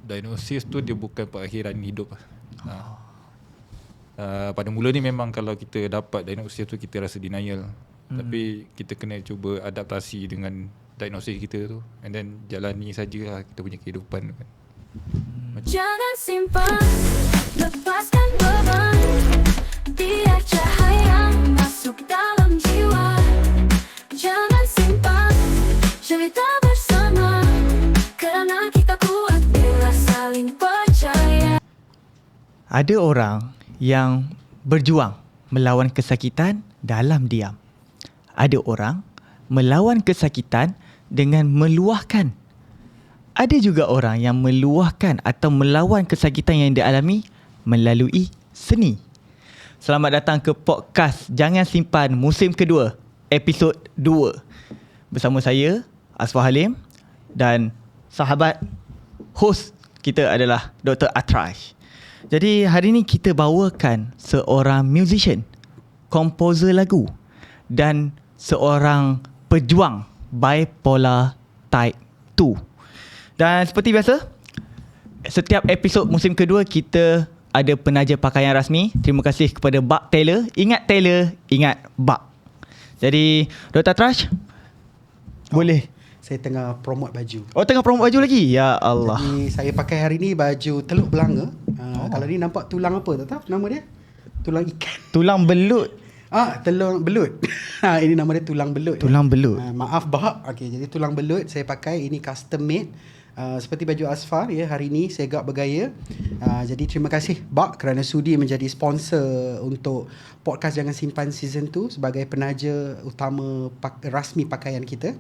diagnosis tu dia bukan perakhiran hidup. Pada mula ni memang kalau kita dapat diagnosis tu kita rasa denial. Tapi kita kena cuba adaptasi dengan diagnosis kita tu, and then jalani sajalah kita punya kehidupan kan. Jangan simpan, lepaskan beban, biar cahaya masuk dalam jiwa. Jangan simpan cerita bersama, kerana kita kuat bila saling percaya. Ada orang yang berjuang melawan kesakitan dalam diam. Ada orang melawan kesakitan dengan meluahkan. Ada juga orang yang meluahkan atau melawan kesakitan yang dialami melalui seni. Selamat datang ke podcast Jangan Simpan musim kedua, episod 2. Bersama saya, Asfar Halim, dan sahabat host kita adalah Dr. Atrash. Jadi hari ni kita bawakan seorang musician, komposer lagu dan seorang pejuang bipolar type 2. Dan seperti biasa, setiap episod musim kedua kita ada penaja pakaian rasmi. Terima kasih kepada Bak Taylor. Ingat Taylor, ingat Bak. Jadi Dr. Trash, boleh? Saya tengah promote baju. Oh, tengah promote baju lagi? Ya Allah. Jadi saya pakai hari ni baju Teluk Belanga. Kalau ni nampak tulang apa tak tahu nama dia? Tulang ikan. Tulang belut. Tulang belut. Ini nama dia tulang belut. Tulang belut. Maaf Bahak. Okey, jadi tulang belut saya pakai, ini custom made. Seperti baju Asfar ya, hari ni saya gak bergaya. Jadi terima kasih Bak kerana sudi menjadi sponsor untuk podcast Jangan Simpan season 2 sebagai penaja utama rasmi pakaian kita.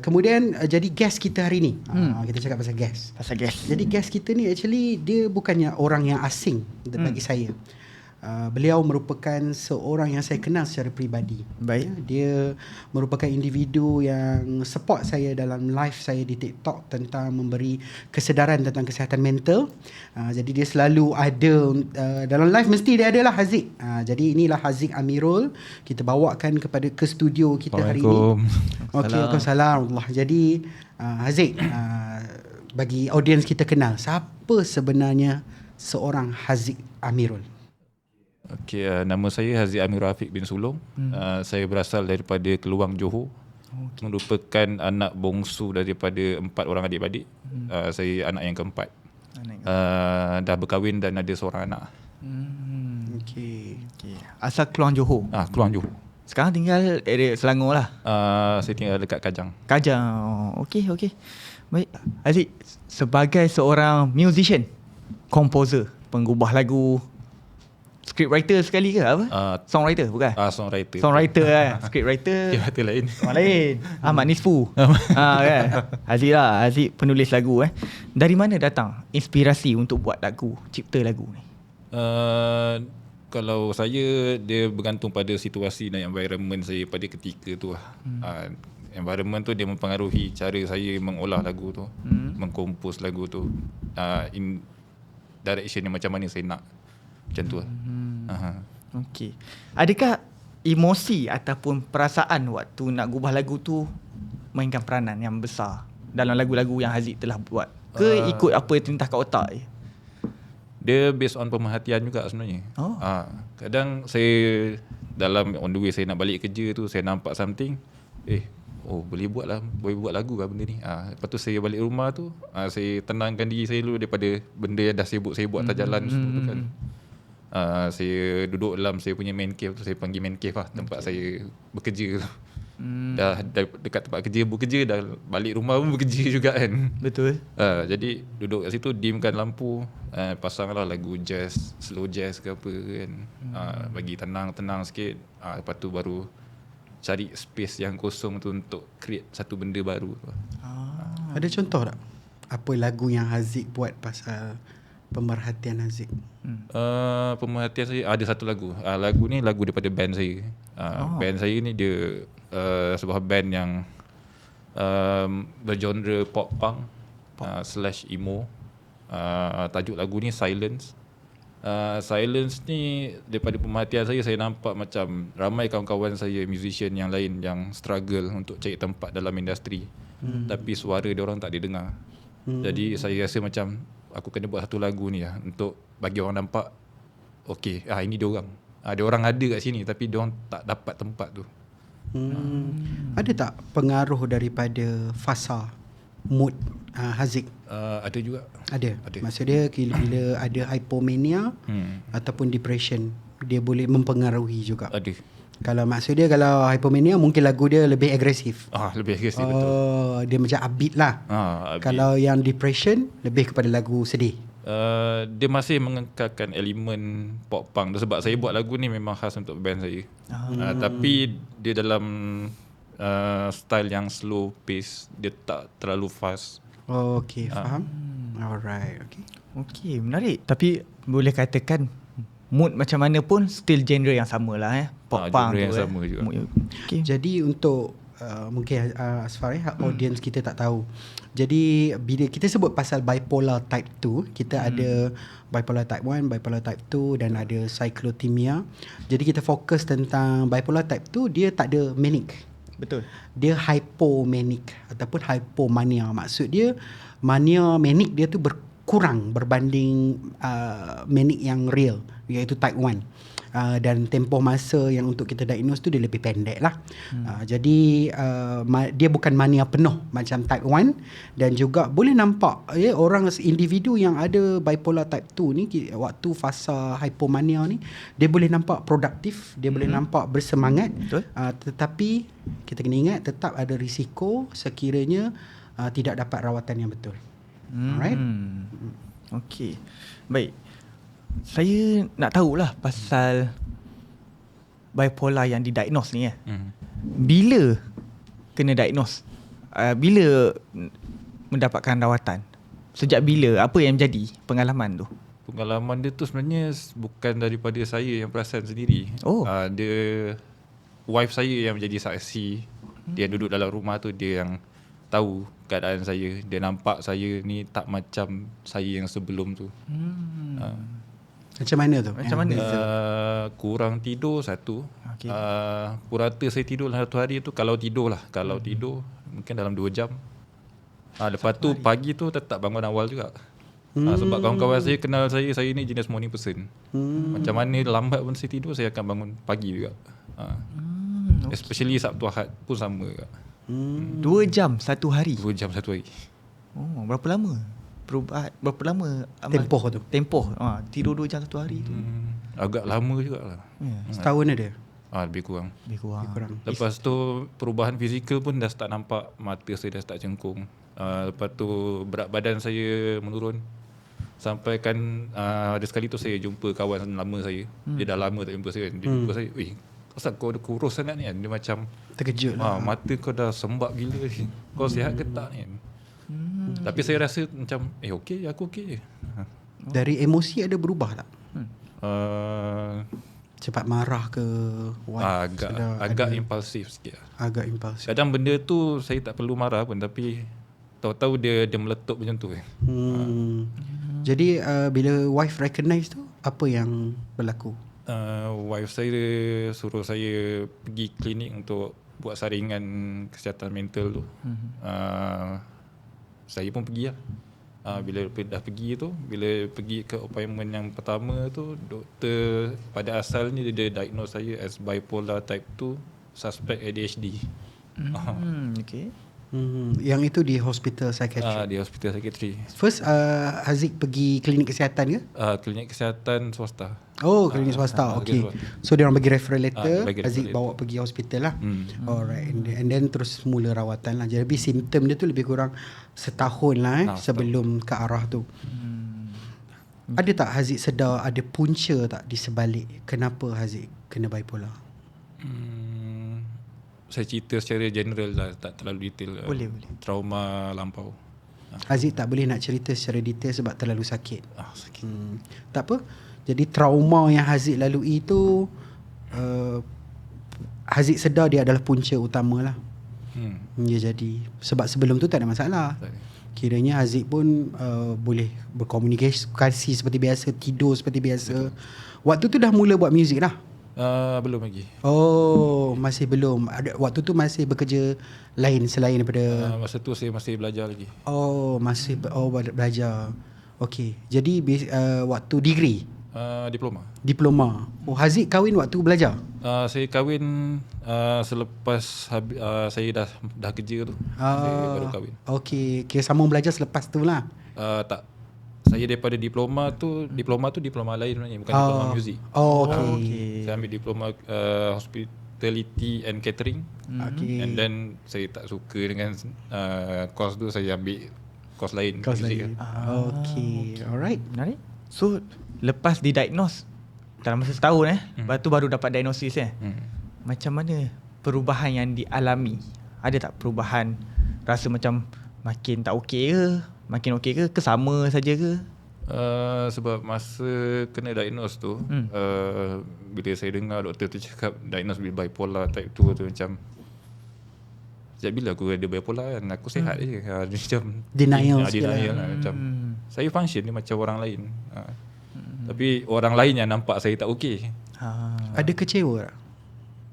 Kemudian jadi guest kita hari ni. Kita cakap pasal guest. Jadi guest kita ni actually dia bukannya orang yang asing bagi saya. Beliau merupakan seorang yang saya kenal secara peribadi. Baik. Dia merupakan individu yang support saya dalam live saya di TikTok tentang memberi kesedaran tentang kesihatan mental. Jadi dia selalu ada dalam live, mesti dia adalah Haziq. Jadi inilah Haziq Amirul. Kita bawakan ke studio kita hari ini. Okey, Waalaikumsalam. Jadi Haziq, bagi audiens kita kenal, siapa sebenarnya seorang Haziq Amirul? Okey, nama saya Haziq Amirul Afiq bin Sulong. Saya berasal daripada Keluang, Johor. Merupakan anak bongsu daripada 4 orang adik-beradik. Saya anak yang keempat. Dah berkahwin dan ada seorang anak. Okey. Asal Keluang, Johor. Keluang, Johor. Sekarang tinggal area Selangor lah. Saya tinggal dekat Kajang. Okey. Baik. Aziz, sebagai seorang musician, komposer, penggubah lagu, scriptwriter sekali ke apa? Songwriter bukan? Songwriter. Songwriter kan. Scriptwriter. Kata lain. Orang lain. Ahmad Nisfu. Kan. Aziz penulis lagu Dari mana datang inspirasi untuk buat lagu, cipta lagu ni? Kalau saya, dia bergantung pada situasi dan environment saya pada ketika tu lah. Environment tu dia mempengaruhi cara saya mengolah lagu tu, mengkompos lagu tu, direction yang macam mana saya nak. Macam tu lah. Okey. Adakah emosi ataupun perasaan waktu nak gubah lagu tu mainkan peranan yang besar dalam lagu-lagu yang Haziq telah buat? Ke ikut apa yang terlintas kat otak je? Dia based on pemerhatian juga sebenarnya. Kadang saya dalam on the way saya nak balik kerja tu, saya nampak something, boleh buat lagu lah benda ni. Lepas tu saya balik rumah tu, saya tenangkan diri saya dulu daripada benda yang dah sibuk saya buat atas jalan tu kan. Saya duduk dalam saya punya main cave tu, saya panggil main cave lah, tempat saya bekerja tu. Dah dekat tempat kerja bekerja, dah balik rumah pun bekerja juga kan. Betul. Jadi duduk kat situ, dimkan lampu, pasanglah lagu jazz, slow jazz ke apa kan. Bagi tenang sikit. Lepas tu baru cari space yang kosong tu untuk create satu benda baru. Ada contoh tak apa lagu yang Haziq buat pasal pemerhatian Haziq? Pemerhatian saya ada satu lagu. Lagu ni lagu daripada band saya. Band saya ni dia sebuah band yang bergenre pop punk slash emo. Tajuk lagu ni Silence. Silence ni daripada pemerhatian saya nampak macam ramai kawan-kawan saya musician yang lain yang struggle untuk cari tempat dalam industri, tapi suara dia orang tak didengar. Jadi saya rasa macam aku kena buat satu lagu ni lah untuk bagi orang nampak okey, ini dia orang. Dia orang ada kat sini tapi dia orang tak dapat tempat tu. Ada tak pengaruh daripada fasa mood Haziq? Ada juga. Ada. Ada. Maksud dia bila ada hypomania ataupun depression, dia boleh mempengaruhi juga. Ada. Kalau maksud dia kalau hypomania mungkin lagu dia lebih agresif. Lebih agresif betul. Dia macam upbeat lah. Upbeat. Kalau yang depression lebih kepada lagu sedih. Dia masih mengekalkan elemen pop punk tu sebab saya buat lagu ni memang khas untuk band saya. Tapi dia dalam style yang slow pace, dia tak terlalu fast. Okay, faham. Alright, okay. Okey, menarik. Tapi boleh katakan mood macam mana pun still genre yang sama lah pop punk genre yang tu sama juga. Okay. Jadi untuk mungkin Asfar audience kita tak tahu. Jadi bila kita sebut pasal bipolar type 2, kita ada bipolar type 1, bipolar type 2 dan ada cyclothymia. Jadi kita fokus tentang bipolar type 2, dia tak ada manic. Betul. Dia hypomanic ataupun hypomania. Maksud dia mania manic dia tu berkurang berbanding manic yang real, iaitu type 1. Dan tempoh masa yang untuk kita diagnose tu dia lebih pendek lah. Jadi dia bukan mania penuh macam type 1. Dan juga boleh nampak orang individu yang ada bipolar type 2 ni, waktu fasa hypomania ni, dia boleh nampak produktif, dia boleh nampak bersemangat. Betul. Tetapi kita kena ingat tetap ada risiko sekiranya tidak dapat rawatan yang betul. Alright. Okey. Baik. Saya nak tahulah pasal bipolar yang didiagnose ni Bila kena diagnose? Bila mendapatkan rawatan? Sejak bila? Apa yang menjadi pengalaman tu? Pengalaman dia tu sebenarnya bukan daripada saya yang perasan sendiri. Dia wife saya yang menjadi saksi. Dia duduk dalam rumah tu, dia yang tahu keadaan saya. Dia nampak saya ni tak macam saya yang sebelum tu. Macam mana tu? Macam mana? Kurang tidur satu. Okay. Purata saya tidur dalam satu hari tu, kalau tidur lah. Kalau tidur mungkin dalam 2 jam. Lepas tu pagi tu tetap bangun awal juga. Sebab kawan-kawan saya kenal saya ni jenis morning person. Macam mana lambat pun saya tidur, saya akan bangun pagi juga. Okay. Especially Sabtu Ahad pun sama juga. 2 jam satu hari? 2 jam satu hari. Berapa lama? Berapa lama Tempoh tu? Tempoh tidur 2 jam satu hari tu. Agak lama jugalah. Setahun ada? Lebih kurang. Lebih kurang. Lepas tu perubahan fizikal pun dah start nampak. Mata saya dah start cengkung. Lepas tu berat badan saya menurun. Sampai kan ada sekali tu saya jumpa kawan lama saya. Dia dah lama tak jumpa saya. Dia jumpa saya, asal kau ada kurus sangat ni kan? Dia macam terkejut lah. Mata kau dah sembab gila ni. Kau sihat ke tak ni kan? Tapi saya rasa macam okey, aku okey je. Dari emosi ada berubah tak? Cepat marah ke? Agak impulsif sikit lah. Agak impulsif. Kadang benda tu saya tak perlu marah pun, tapi tahu-tahu dia meletup macam tu. Jadi bila wife recognize tu, apa yang berlaku? Wife saya suruh saya pergi klinik untuk buat saringan kesihatan mental tu. Saya pun pergi lah. Bila dah pergi tu, bila pergi ke appointment yang pertama tu, doktor pada asalnya dia diagnose saya as bipolar type 2 suspect ADHD. Okay. Yang itu di hospital psychiatry? Di hospital psychiatry. First Haziq pergi klinik kesihatan ke? Klinik kesihatan swasta. Klinik swasta. Okay. So dia orang bagi referral letter, bagi Haziq referral bawa pergi hospital lah. Alright. And then terus mula rawatan lah. Jadi simptom dia tu lebih kurang setahun lah sebelum ke arah tu. Ada tak Haziq sedar ada punca tak di sebalik kenapa Haziq kena bipolar? Saya cerita secara general lah, tak terlalu detail. Boleh. Trauma lampau. Haziq tak boleh nak cerita secara detail sebab terlalu sakit. Sakit. Tak apa. Jadi trauma yang Haziq lalui itu Haziq sedar dia adalah punca utama lah. Ya, jadi sebab sebelum tu tak ada masalah. Kiranya Haziq pun boleh berkomunikasi seperti biasa, tidur seperti biasa. Waktu tu dah mula buat muzik dah. Belum lagi. Oh, masih belum. Waktu tu masih bekerja lain selain daripada Masa tu saya masih belajar lagi. masih belajar. Okey. Jadi waktu degree, Diploma. diploma. Oh, Haziq kahwin waktu belajar. Saya kahwin selepas saya dah kerja tu. Saya baru kahwin. Okey, kira sambung belajar selepas tu lah. Tak. Saya daripada diploma tu diploma lain sebenarnya, bukan diploma muzik. Oh, okey. Saya ambil diploma hospitality and catering. Okey. And then saya tak suka dengan course tu, saya ambil course lain. Kau muzik lain. Okey. Alright. Menarik. So lepas didiagnose dalam masa setahun lepas tu baru dapat diagnosis Macam mana perubahan yang dialami? Ada tak perubahan, rasa macam makin tak okey ke, makin okey ke sama saja ke? Sebab masa kena diagnose tu bila saya dengar doktor tu cakap diagnose with bipolar type 2 tu, macam sejak bila aku ada bipolar kan, aku sihat je. Macam Denial sikit denial lah. Macam saya function ni macam orang lain. Tapi orang lain yang nampak saya tak okey, Ada kecewa tak?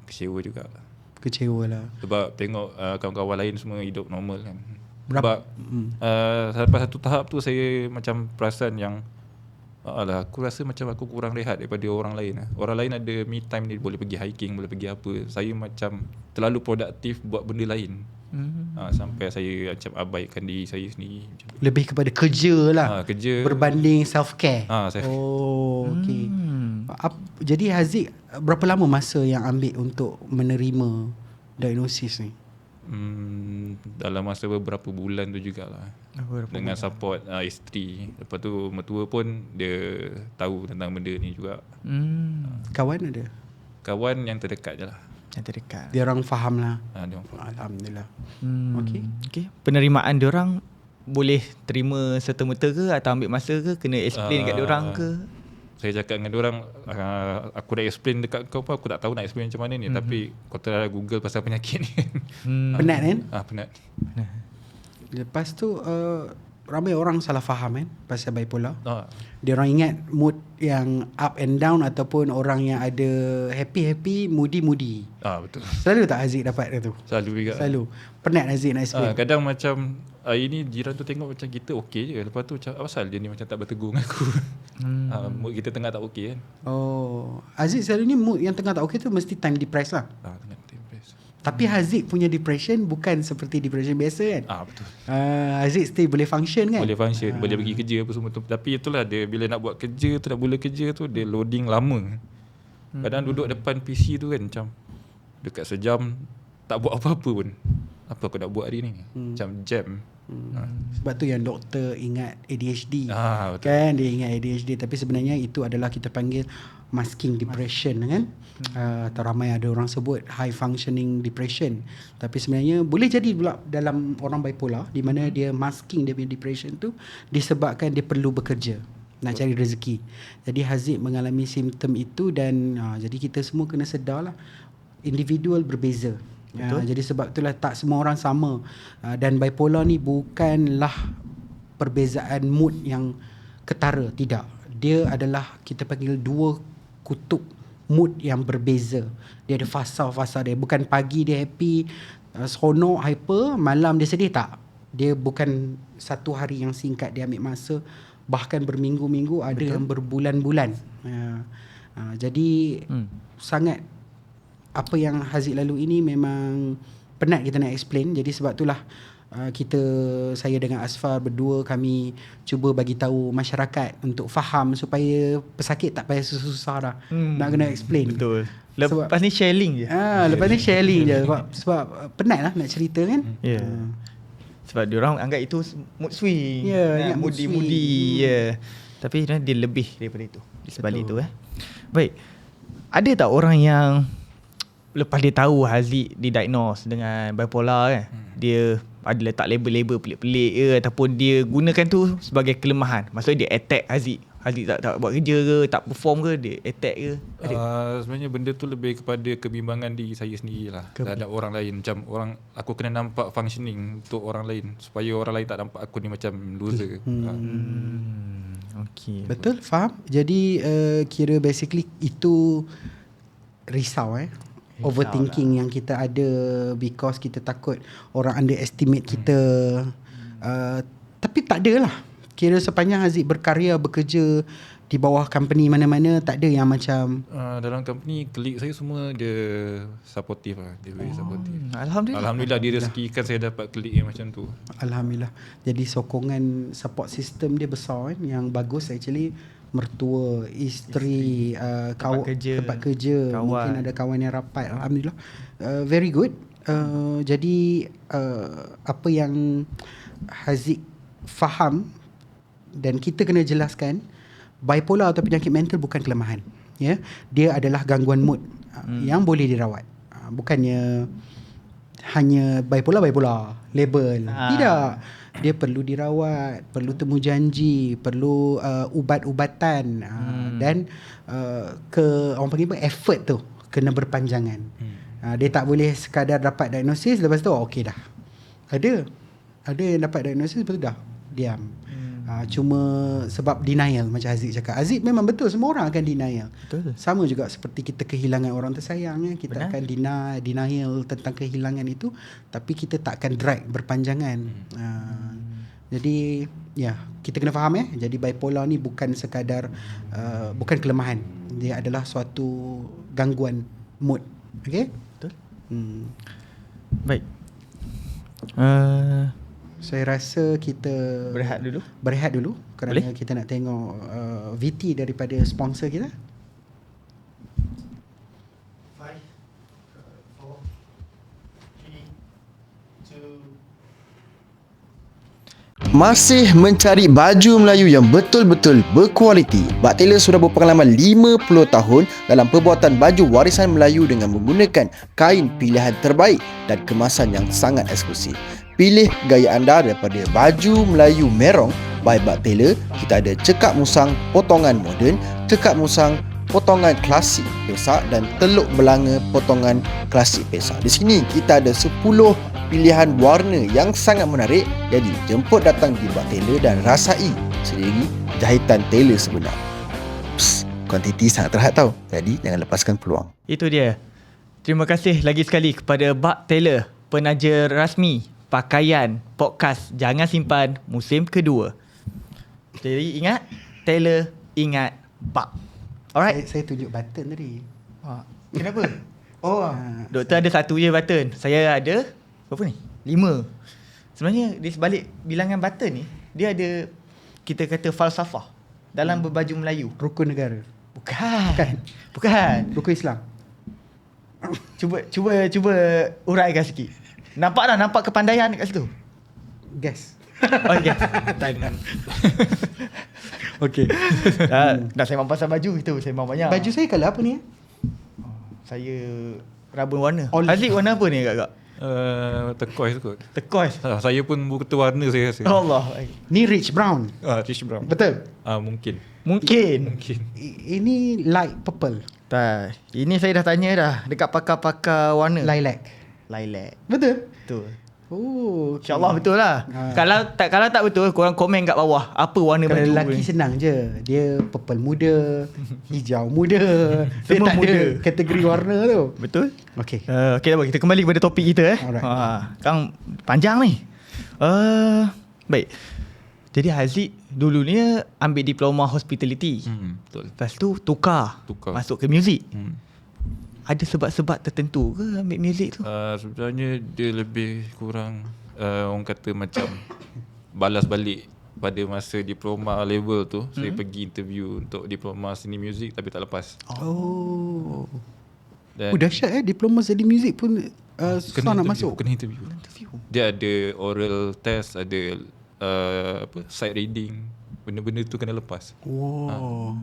kecewa juga. Kecewa lah. Sebab tengok kawan-kawan lain semua hidup normal kan. Berapa- Sebab sampai satu tahap tu saya macam perasan yang aku rasa macam aku kurang rehat daripada orang lain. Orang lain ada me time ni, boleh pergi hiking, boleh pergi apa. Saya macam terlalu produktif buat benda lain. Sampai saya macam abaikan diri saya sendiri macam tu. Lebih kepada kerja lah. Kerja Berbanding self-care. saya Oh, okey. Jadi Haziq, berapa lama masa yang ambil untuk menerima diagnosis ni? dalam masa beberapa bulan tu jugalah. Dengan support isteri. Lepas tu mertua pun dia tahu tentang benda ni juga. Kawan ada? Kawan yang terdekat je lah. Yang terdekat. Dia orang faham lah. Dia orang faham. Alhamdulillah. Okey. Okey. Penerimaan dia orang boleh terima serta-merta ke atau ambil masa ke, kena explain kat dia orang ke? Saya cakap dengan diorang, aku dah explain dekat kau pun, aku tak tahu nak explain macam mana ni. Tapi kau try Google pasal penyakit ni. Penat kan? Penat. Lepas tu ramai orang salah faham kan pasal bipolar. Dia orang ingat mood yang up and down ataupun orang yang ada happy-happy, moody-moody. Betul. Selalu tak Haziq dapat tu? Selalu juga. Selalu. Penat Haziq nak explain. Kadang macam ini jiran tu tengok macam kita okey je. Lepas tu macam apa pasal dia ni macam tak bertegur dengan aku. Mood kita tengah tak okey kan. Oh, Haziq selalu ni mood yang tengah tak okey tu mesti time depressed lah. Tengah depressed. Tapi Haziq punya depression bukan seperti depression biasa kan? Betul. Haziq still boleh function kan? Boleh function, boleh pergi kerja apa semua tu. Tapi itulah dia, bila nak buat kerja tu, nak mula kerja tu, dia loading lama. Kadang duduk depan PC tu kan macam dekat sejam tak buat apa-apa pun. Apa aku nak buat hari ni? Macam jam. Sebab tu yang doktor ingat ADHD. Betul. Kan dia ingat ADHD, tapi sebenarnya itu adalah kita panggil masking depression kan. Atau ramai ada orang sebut high functioning depression. Tapi sebenarnya boleh jadi pula dalam orang bipolar di mana dia masking dia punya depression tu disebabkan dia perlu bekerja nak cari rezeki. Jadi Haziq mengalami simptom itu dan jadi kita semua kena sedarlah individual berbeza. Jadi sebab itulah tak semua orang sama. Dan bipolar ni bukanlah perbezaan mood yang ketara, tidak. Dia adalah kita panggil dua kutub mood yang berbeza. Dia ada fasa-fasa dia. Bukan pagi dia happy, seronok, hyper, malam dia sedih, tak. Dia bukan satu hari yang singkat, dia ambil masa bahkan berminggu-minggu, ada yang berbulan-bulan. Jadi sangat apa yang Haziq lalu ini memang penat kita nak explain. Jadi sebab itulah saya dengan Asfar berdua kami cuba bagi tahu masyarakat untuk faham supaya pesakit tak payah susah dah nak kena explain. Betul. Lepas ni sharing je. Lepas ni sharing je sebab penat lah nak cerita kan. Sebab diorang anggap itu mood swing. Moody. Tapi dia lebih daripada itu. Di sebalik itu Baik. Ada tak orang yang lepas dia tahu Haziq didiagnose dengan bipolar kan, dia ada letak label-label pelik-pelik ke, ataupun dia gunakan tu sebagai kelemahan? Maksudnya dia attack Haziq tak buat kerja ke, tak perform ke, dia attack ke? Sebenarnya benda tu lebih kepada kebimbangan diri saya sendiri lah terhadap orang lain. Macam aku kena nampak functioning untuk orang lain supaya orang lain tak nampak aku ni macam loser. Okay. Betul, faham. Jadi kira basically itu risau overthinking yang kita ada because kita takut orang underestimate kita. Tapi tak ada lah. Kira sepanjang Haziq berkarya, bekerja di bawah company mana-mana, tak ada yang macam dalam company klik saya semua dia supportive lah. Dia very supportive. Alhamdulillah. Dia rezekikan saya dapat klik yang macam tu. Alhamdulillah. Jadi sokongan support system dia besar yang bagus actually. Mertua, isteri, tempat kerja, kawan. mungkin ada kawan yang rapat. Alhamdulillah. Very good. Jadi apa yang Haziq faham dan kita kena jelaskan, bipolar atau penyakit mental bukan kelemahan. Ya, dia adalah gangguan mood yang boleh dirawat. Bukannya hanya bipolar label. Tidak. Dia perlu dirawat, perlu temu janji, perlu ubat-ubatan dan orang panggil apa, effort tu kena berpanjangan. Dia tak boleh sekadar dapat diagnosis lepas tu okey dah. Ada yang dapat diagnosis lepas tu dah diam. Cuma sebab denial macam Haziq cakap. Haziq memang betul, semua orang akan denial. Betul. Sama juga seperti kita kehilangan orang tersayang, kita Benar. Akan denial tentang kehilangan itu, tapi kita tak akan drag berpanjangan. Jadi kita kena faham jadi bipolar ni bukan sekadar bukan kelemahan. Dia adalah suatu gangguan mood. Okey? Betul. Baik. Saya rasa kita berehat dulu kerana Boleh? kita nak tengok VT daripada sponsor kita. Masih mencari baju Melayu yang betul-betul berkualiti? Bak Tailor sudah berpengalaman 50 tahun dalam perbuatan baju warisan Melayu dengan menggunakan kain pilihan terbaik dan kemasan yang sangat eksklusif. Pilih gaya anda daripada baju Melayu Merong by Bak Tailor. Kita ada cekak musang potongan moden, cekak musang potongan klasik pesak dan teluk belanga potongan klasik pesak. Di sini kita ada 10 pilihan warna yang sangat menarik. Jadi jemput datang di Bak Tailor dan rasai sendiri jahitan tailor sebenar. Kuantiti sangat terhad tau. Jadi jangan lepaskan peluang. Itu dia. Terima kasih lagi sekali kepada Bak Tailor, penaja rasmi pakaian podcast Jangan Simpan musim kedua. Jadi ingat, Tailor ingat Bak. Alright. Saya tunjuk button tadi. Kenapa? Doktor ada satu je button. Saya ada berapa ni? 5. Sebenarnya di sebalik bilangan button ni, dia ada, kita kata, falsafah dalam berbaju Melayu. Rukun negara. Bukan. Rukun Islam. Cuba uraikan sikit. Nampak kepandaian kat situ? Gas. Oh, yes. Okey. Dah saya pasal baju itu, saya memang banyak. Baju saya colour apa ni? Saya rabun warna. Olive. Haziq warna apa ni agak-agak? Turquoise kot. Turquoise. Saya pun buta warna saya rasa. Allah. Ni rich brown. Rich brown. Betul? Mungkin. Ini light purple. Tak. Ini saya dah tanya dah dekat pakar-pakar warna. Lilac. Betul? Betul. Oh, okay. InsyaAllah betul lah. Kalau tak betul, korang komen kat bawah apa warna kalau baju lelaki ni. senang je. Dia purple muda, hijau muda. Semua dia tak muda. ada kategori warna tu. Betul? Okey. Okey dah, kita kembali kepada topik kita. Alright. Kang panjang ni. Baik. Jadi Haziq dulu ni ambil diploma hospitality. Betul. Lepas tu tukar. Masuk ke muzik. Ada sebab-sebab tertentu ke ambil muzik tu? Sebenarnya dia lebih kurang orang kata macam balas balik pada masa diploma level tu. Saya pergi interview untuk diploma seni muzik tapi tak lepas. Dan Dahsyat diploma seni muzik pun susah nak masuk. Kena interview. Dia ada oral test, ada side reading. Benda-benda tu kena lepas. Wow.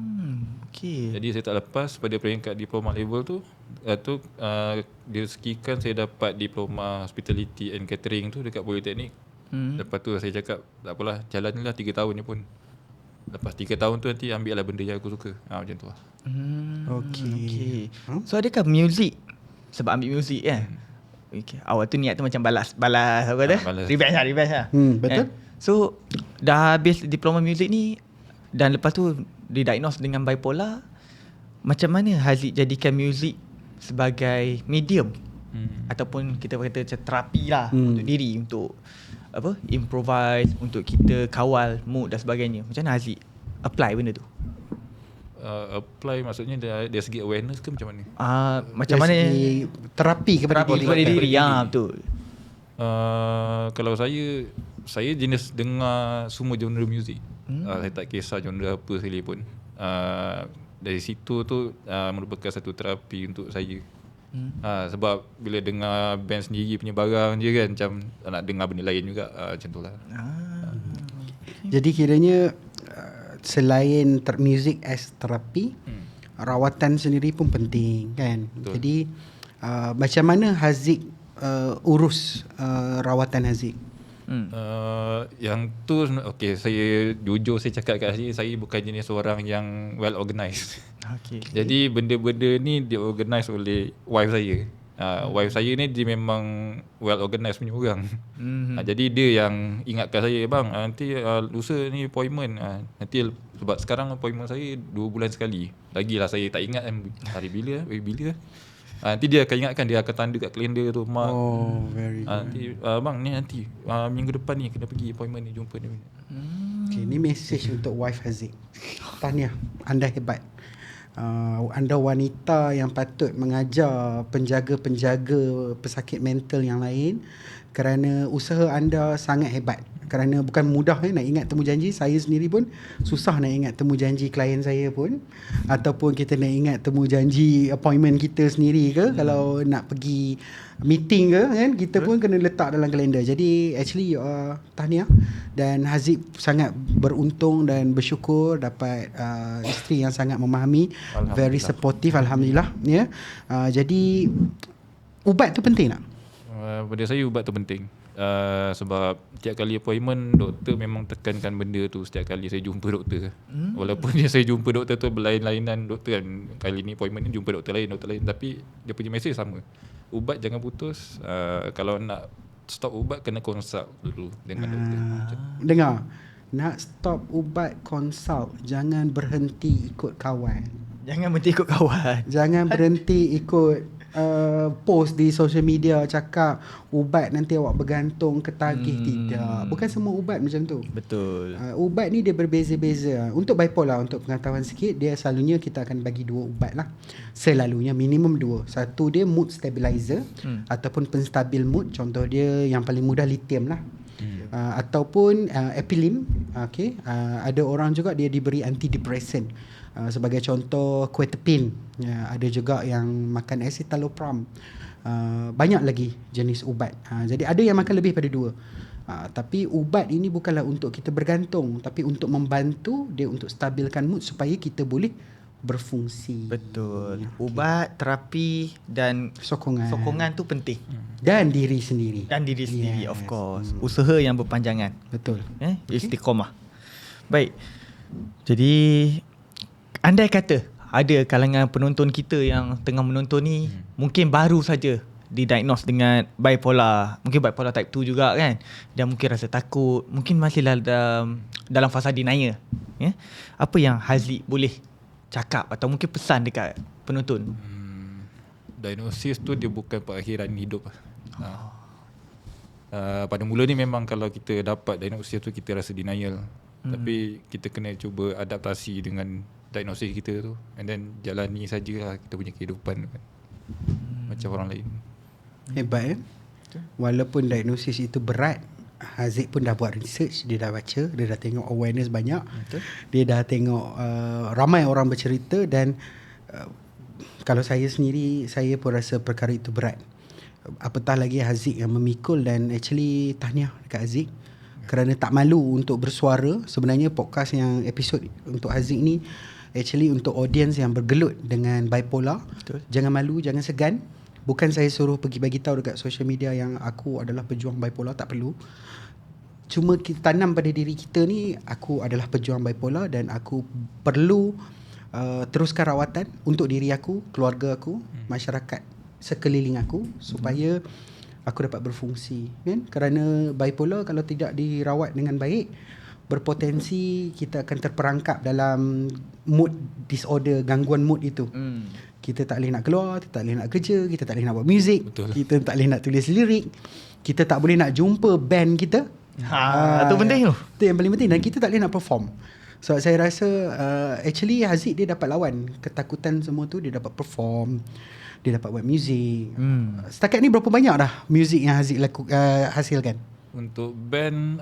Okey. Jadi saya tak lepas pada peringkat diploma level tu. Dia rezekikan saya dapat diploma hospitality and catering tu dekat Politeknik. Lepas tu saya cakap tak apalah, jalan lah 3 tahun ni pun. Lepas 3 tahun tu nanti ambil lah benda yang aku suka. Macam tu lah. Okey. So adakah muzik, sebab ambil muzik kan? Okay. Awal tu niat tu macam balas apa kata? Revenge lah. Betul. So dah habis diploma muzik ni dan lepas tu didiagnose dengan bipolar. Macam mana Haziq jadikan muzik sebagai medium ataupun kita kata macam terapi lah untuk diri, untuk improvise, untuk kita kawal mood dan sebagainya. Macam mana Haziq apply benda tu? Apply maksudnya dari segi awareness ke macam mana? Macam mana terapi kepada diri. Betul. Kalau saya jenis dengar semua genre muzik. Saya tak kisah genre apa sekali pun. Dari situ tu merupakan satu terapi untuk saya. Sebab bila dengar band sendiri punya barang je kan, macam nak dengar benda lain juga, macam tu lah. Jadi kiranya selain muzik as terapi, rawatan sendiri pun penting kan. Betul. Jadi macam mana Haziq urus rawatan Haziq? Yang tu okay, saya jujur saya cakap kat sini, saya bukan jenis orang yang well organised. Jadi benda-benda ni dia organize oleh wife saya. Wife saya ni dia memang well organised punya orang. Jadi dia yang ingatkan saya, bang nanti lusa ni appointment. Nanti sebab sekarang appointment saya 2 bulan sekali. Lagilah saya tak ingat hari bila. Nanti dia akan ingatkan, dia akan tanda kat kalender tu, Mak. Very good. Nanti bang ni nanti minggu depan ni kena pergi appointment ni, jumpa ni. Okay, ni message untuk wife Haziq. Tahniah, anda hebat. Anda wanita yang patut mengajar penjaga-penjaga pesakit mental yang lain, kerana usaha anda sangat hebat. Kerana bukan mudah nak ingat temu janji. Saya sendiri pun susah nak ingat temu janji klien saya pun, ataupun kita nak ingat temu janji appointment kita sendiri ke. Kalau nak pergi meeting ke kan, kita pun kena letak dalam kalender. Jadi actually tahniah. Dan Haziq sangat beruntung dan bersyukur dapat isteri yang sangat memahami, very supportive, alhamdulillah ya. Jadi ubat tu penting tak? Pada saya ubat tu penting. Sebab setiap kali appointment, doktor memang tekankan benda tu setiap kali saya jumpa doktor. Walaupun saya jumpa doktor tu berlain-lainan doktor kan, kali ni appointment ni jumpa doktor lain, tapi dia punya mesej sama. Ubat jangan putus. Kalau nak stop ubat kena consult dulu dengan doktor. Dengar, nak stop ubat consult, jangan berhenti ikut kawan. Jangan berhenti ikut post di social media cakap ubat nanti awak bergantung ketagih. Tidak, bukan semua ubat macam tu. Betul. Ubat ni dia berbeza-beza. Untuk bipolar, untuk pengetahuan sikit, dia selalunya kita akan bagi 2 ubat lah. Selalunya minimum 2. Satu dia mood stabilizer ataupun penstabil mood. Contoh dia yang paling mudah lithium lah. Ataupun epilim. Okay. Ada orang juga dia diberi antidepresan. Sebagai contoh quetiapine. Ada juga yang makan escitalopram. Banyak lagi jenis ubat. Jadi ada yang makan lebih pada 2. Tapi ubat ini bukanlah untuk kita bergantung, tapi untuk membantu dia untuk stabilkan mood supaya kita boleh berfungsi. Betul. Ubat, terapi dan sokongan tu penting. Dan diri sendiri. Of course. Usaha yang berpanjangan. Betul. Istiqomah. Baik. Jadi andai kata ada kalangan penonton kita yang tengah menonton ni mungkin baru saja didiagnose dengan bipolar, mungkin bipolar type 2 juga kan, dan mungkin rasa takut, mungkin masih dalam fasa denial ya. Apa yang Haziq boleh cakap atau mungkin pesan dekat penonton? Diagnosis tu dia bukan perakhiran hidup. Pada mula ni memang kalau kita dapat diagnosis tu kita rasa denial. Tapi kita kena cuba adaptasi dengan diagnosis kita tu, and then jalani sajalah kita punya kehidupan kan. Macam orang lain. Hebat kan? Walaupun diagnosis itu berat, Haziq pun dah buat research, dia dah baca, dia dah tengok awareness banyak. Betul. Dia dah tengok ramai orang bercerita, dan kalau saya sendiri, saya pun rasa perkara itu berat. Apatah lagi Haziq yang memikul, dan actually tahniah dekat Haziq kerana tak malu untuk bersuara. Sebenarnya podcast yang episod untuk Haziq ni actually untuk audience yang bergelut dengan bipolar. Betul. Jangan malu, jangan segan. Bukan saya suruh pergi bagi tahu dekat social media yang aku adalah pejuang bipolar, tak perlu. Cuma kita tanam pada diri kita ni, aku adalah pejuang bipolar dan aku perlu teruskan rawatan untuk diri aku, keluarga aku, masyarakat sekeliling aku, supaya aku dapat berfungsi kan. Kerana bipolar kalau tidak dirawat dengan baik, berpotensi kita akan terperangkap dalam mood disorder, gangguan mood itu. Kita tak boleh nak keluar, kita tak boleh nak kerja, kita tak boleh nak buat muzik, Betul. kita tak boleh nak tulis lirik, kita tak boleh nak jumpa band kita. Itu penting tu. Itu yang paling penting. Dan kita tak boleh nak perform. So saya rasa actually Haziq dia dapat lawan ketakutan semua tu. Dia dapat perform, dia dapat buat muzik. Setakat ni berapa banyak dah muzik yang Haziq hasilkan? Untuk band,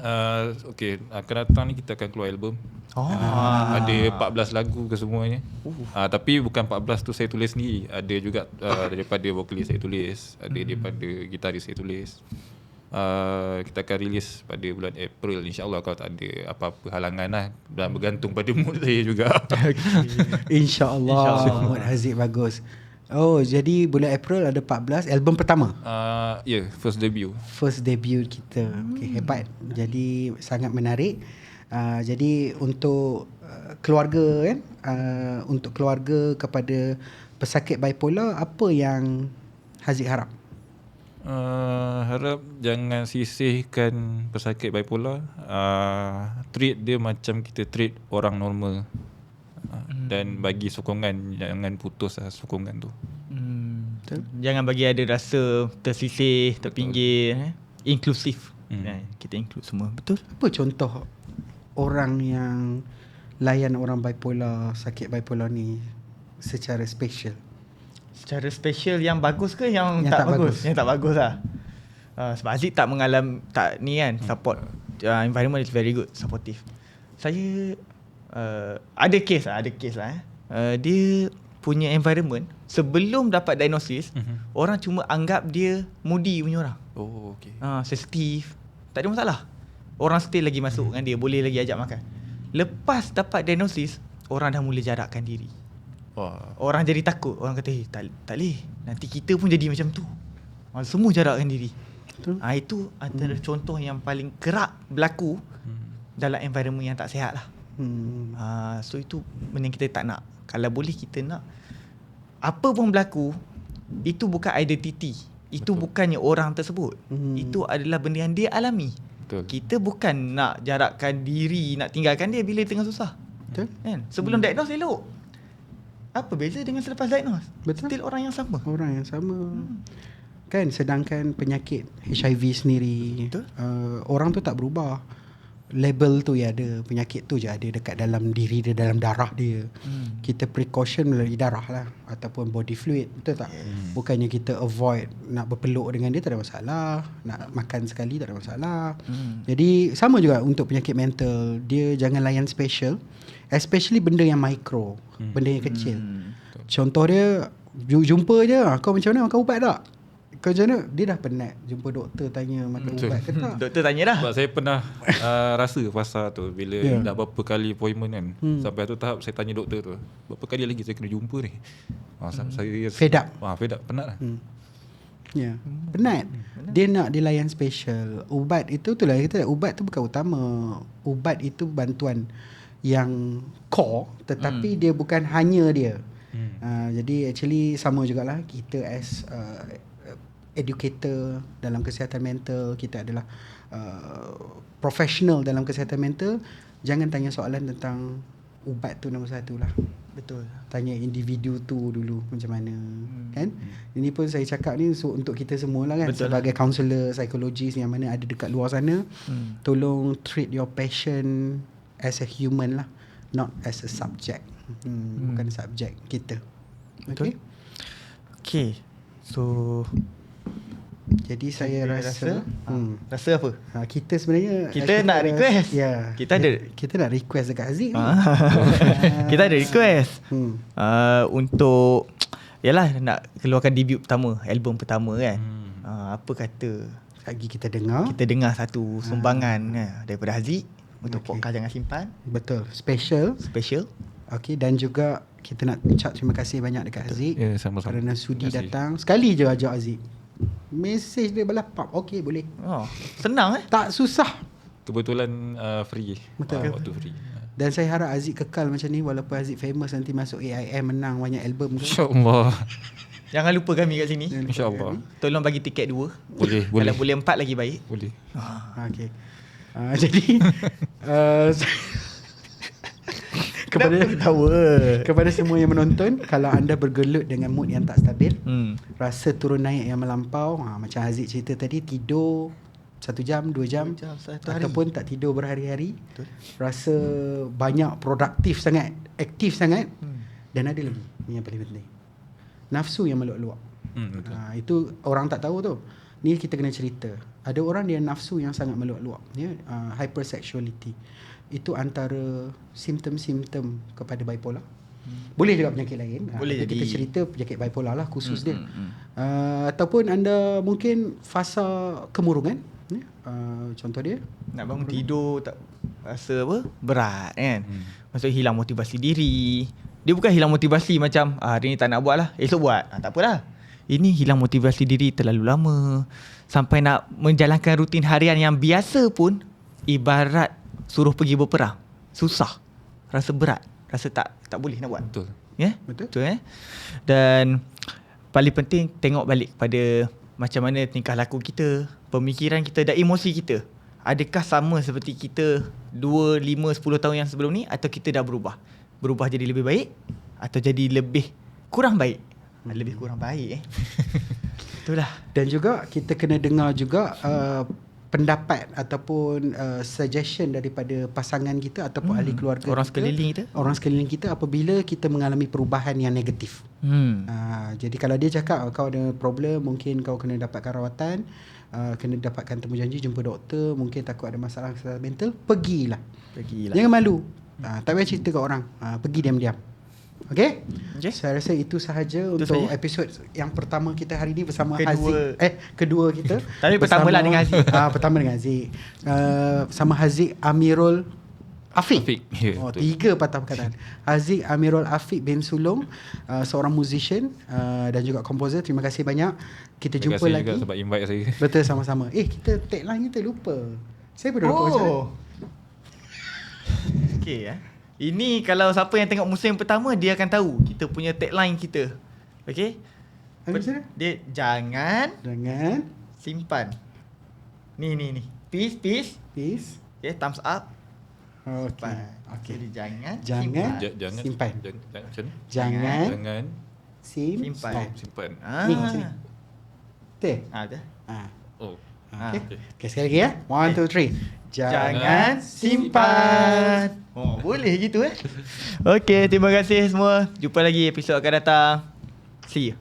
okay, akan datang ni kita akan keluar album. Ada 14 lagu ke semuanya. Tapi bukan 14 tu saya tulis sendiri. Ada juga daripada vokalis saya tulis, ada daripada gitaris saya tulis. Kita akan release pada bulan April, insyaAllah, kalau tak ada apa-apa halangan lah. Dan bergantung pada mood saya juga. InsyaAllah. Mood Haziq bagus. Oh, jadi bulan April ada 14 album pertama. First debut. First debut kita. Okay, hebat. Jadi sangat menarik. Jadi untuk keluarga kan, untuk keluarga kepada pesakit bipolar, apa yang Haziq harap? Harap jangan sisihkan pesakit bipolar. Treat dia macam kita treat orang normal. Dan bagi sokongan, jangan putus sokongan tu. Jangan bagi ada rasa tersisih, terpinggir. Inklusif. Kita include semua. Betul. Apa contoh orang yang layan orang bipolar, sakit bipolar ni secara special? Secara special yang bagus ke yang tak bagus? Yang tak bagus lah. Sebab Haziq tak mengalami, tak ni kan, support. Environment is very good, supportive. Saya ada case lah. Dia punya environment sebelum dapat diagnosis, orang cuma anggap dia moody punya orang. Oh, okay. Sensitif. Tak ada masalah. Orang still lagi masuk dengan dia, boleh lagi ajak makan. Lepas dapat diagnosis, orang dah mula jarakkan diri. Orang jadi takut. Orang kata, tak boleh, nanti kita pun jadi macam tu. Semua jarakkan diri. Itu antara contoh yang paling kerap berlaku dalam environment yang tak sihat lah. So itu benda yang kita tak nak. Kalau boleh kita nak apa pun berlaku, itu bukan identiti. Itu bukannya orang tersebut. Itu adalah benda yang dia alami. Betul. Kita bukan nak jarakkan diri, nak tinggalkan dia bila tengah susah. Betul. Kan? Sebelum diagnose elok. Apa beza dengan selepas diagnose? Betul. Still orang yang sama. Orang yang sama. Kan, sedangkan penyakit HIV sendiri, orang tu tak berubah. Label tu ya ada, penyakit tu je ada dekat dalam diri dia, dalam darah dia. Kita precaution melalui darah lah, ataupun body fluid, betul tak? Bukannya kita avoid nak berpeluk dengan dia, tak ada masalah. Nak makan sekali tak ada masalah. Jadi sama juga untuk penyakit mental, dia jangan layan special, especially benda yang micro, benda yang kecil. Contoh dia, jumpa je, kau macam mana, makan ubat tak? Kau macam mana? Dia dah penat jumpa doktor, tanya makan ubat ke tak. Doktor tanya dah. Sebab saya pernah rasa fasa tu bila dah berapa kali appointment kan. Sampai satu tahap saya tanya doktor tu, berapa kali lagi saya kena jumpa ni? Saya Fed up. Fed up, penat lah. Penat. Dia nak dilayan special. Ubat itu itulah kita, ubat tu bukan utama. Ubat itu bantuan yang core, tetapi dia bukan hanya dia. Jadi actually sama jugalah kita as educator dalam kesihatan mental, kita adalah professional dalam kesihatan mental. Jangan tanya soalan tentang ubat tu nombor satu lah. Betul. Tanya individu tu dulu macam mana. Kan? Ini pun saya cakap ni untuk kita semua lah kan. Betul. Sebagai counselor, psikologis yang mana ada dekat luar sana, tolong treat your patient as a human lah, not as a subject. Bukan subjek kita. Okay? Okay. So jadi saya rasa rasa apa? kita sebenarnya kita nak request. Ya. Kita nak request dekat Haziq. Kita ada request. Untuk yalah nak keluarkan debut pertama, album pertama kan. Apa kata lagi kita dengar satu sumbangan daripada Haziq untuk podcast Jangan Simpan. Betul. Special. Okey, dan juga kita nak ucap terima kasih banyak dekat Haziq sama-sama. kerana sudi datang. Sekali je ajak Haziq. Mesej dia berlapap. Okey, boleh. Senang Tak susah. Kebetulan free. Betul. Waktu free. Dan saya harap Haziq kekal macam ni walaupun Haziq famous nanti masuk AIM, menang banyak album ke. InsyaAllah. Jangan lupa kami kat sini. InsyaAllah. Tolong bagi tiket 2. Boleh. Kalau boleh 4 lagi baik. Boleh. Okey. Jadi kepada Kenapa ketawa? kepada semua yang menonton, kalau anda bergelut dengan mood yang tak stabil, rasa turun naik yang melampau, macam Haziq cerita tadi, tidur 1 jam, 2 jam, 2 jam, 1 hari. ataupun tak tidur berhari-hari, rasa banyak produktif sangat, aktif sangat, dan ada lagi ni yang paling penting, nafsu yang meluap-luap. Betul. Itu orang tak tahu tu. Ni kita kena cerita. Ada orang dia nafsu yang sangat meluap-luap, ya, hypersexuality. Itu antara simptom-simptom kepada bipolar. Boleh juga penyakit lain. Boleh tapi kita jadi. cerita penyakit bipolar lah khusus dia. Ataupun anda mungkin fasa kemurungan, ya. Contoh dia Nak bangun tidur tak rasa apa? Berat kan. Maksud hilang motivasi diri. Dia bukan hilang motivasi macam hari ni tak nak buat lah, esok buat. Tak apalah. Ini hilang motivasi diri terlalu lama. Sampai nak menjalankan rutin harian yang biasa pun ibarat suruh pergi berperang. Susah. Rasa berat. Rasa tak boleh nak buat. Betul. Ya? Betul. Betul. Dan paling penting tengok balik pada macam mana tingkah laku kita, pemikiran kita dan emosi kita. Adakah sama seperti kita 2, 5, 10 tahun yang sebelum ni, atau kita dah berubah? Berubah jadi lebih baik atau jadi lebih kurang baik? Lebih kurang baik Itulah. Dan juga kita kena dengar juga pendapat ataupun suggestion daripada pasangan kita ataupun ahli keluarga Orang kita, sekeliling kita. orang sekeliling kita apabila kita mengalami perubahan yang negatif. Jadi kalau dia cakap kau ada problem, mungkin kau kena dapatkan rawatan, kena dapatkan temujanji, jumpa doktor, mungkin takut ada masalah kesihatan mental, pergilah. Jangan malu. Tak payah cerita kat orang. Pergi diam-diam. Okay? Saya rasa itu sahaja untuk sahaja. episod yang pertama kita hari ini bersama Kedua. Haziq. Kedua kita. Tapi pertama lah dengan Haziq. Pertama dengan Haziq. Sama Haziq Amirul Afiq. Afiq, ya, Oh, betul. 3 patah perkataan. Haziq Amirul Afiq bin Sulong, seorang musician dan juga komposer. Terima kasih banyak. Kita Terima jumpa kasih lagi. juga sebab invite saya. Betul, sama-sama. Kita tagline kita lupa. Saya baru lupa macam mana. Okay Ini kalau siapa yang tengok musim pertama, dia akan tahu kita punya tagline kita. Okay. Macam mana? Dia jangan Dengan simpan. Ni. Peace. peace. Okay, thumbs up. Okay. Okay. Jadi jangan Jangan simpan. Jangan simpan. Jangan macam ni. Jangan Jangan Simpan. simpan. Ni macam ni. Betul? Ada. Oh. Okay, sekali lagi ya. 1, 2, 3. Jangan simpan. Oh, boleh gitu Okay, terima kasih semua. Jumpa lagi episod akan datang. See you.